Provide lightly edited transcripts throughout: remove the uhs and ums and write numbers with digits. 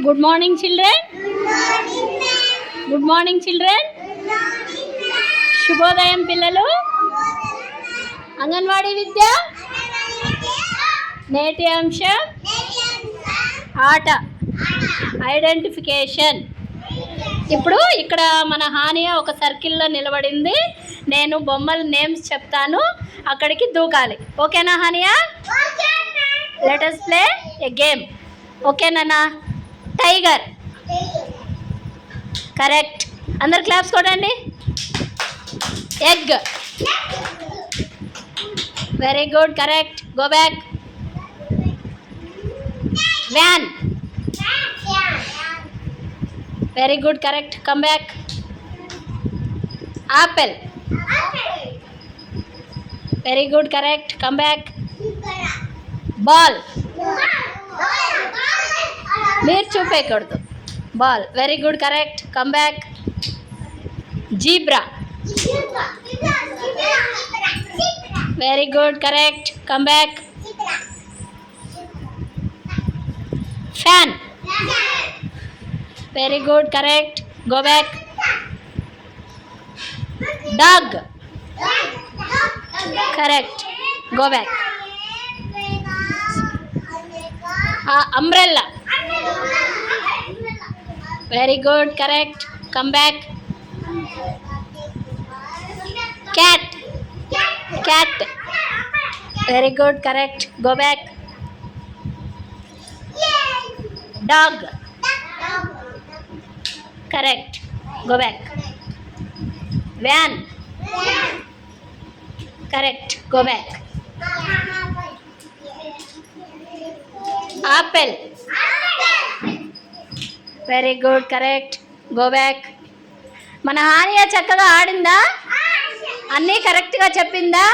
Good morning, children. Good morning, children. Shubhodayam pillalu. Anganwadi vidya. Neti amsham. Aata. Identification. ఇప్పుడు ఇక్కడ మన హానియా ఒక సర్కిల్లో నిలబడింది. నేను బొమ్మల నేమ్స్ చెప్తాను, అక్కడికి దూకాలి. ఓకేనా Hania? Let us play a game. ఓకేనా? టైగర్. కరెక్ట్. అందరు క్లాప్స్ కొట్టండి. Egg. Very good, correct. Go back. Van. Very good, correct. Come back. Apple. Very good, correct. Come back. Ball. మీరు చూపేయకూడదు. Ball. Very good, correct. Come back. Zebra. Very good, correct. Come back. Fan. Very good, correct. Go back. Dog. Correct. Go back. Umbrella. Very good, correct. Come back. Cat. Cat. Very good, correct. Go back. Dog. Correct. Go back. Van. Correct. Go back. Apple. Very good, correct. Go back. మన హానియా చక్కగా ఆడిందా? అన్నీ కరెక్ట్గా చెప్పిందా?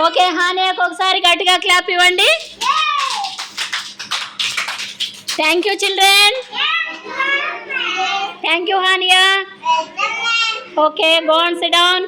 Okay, హానియాకు ఒకసారి గట్టిగా clap ఇవ్వండి. Thank you children. Thank you, Hania. Okay, go and sit down.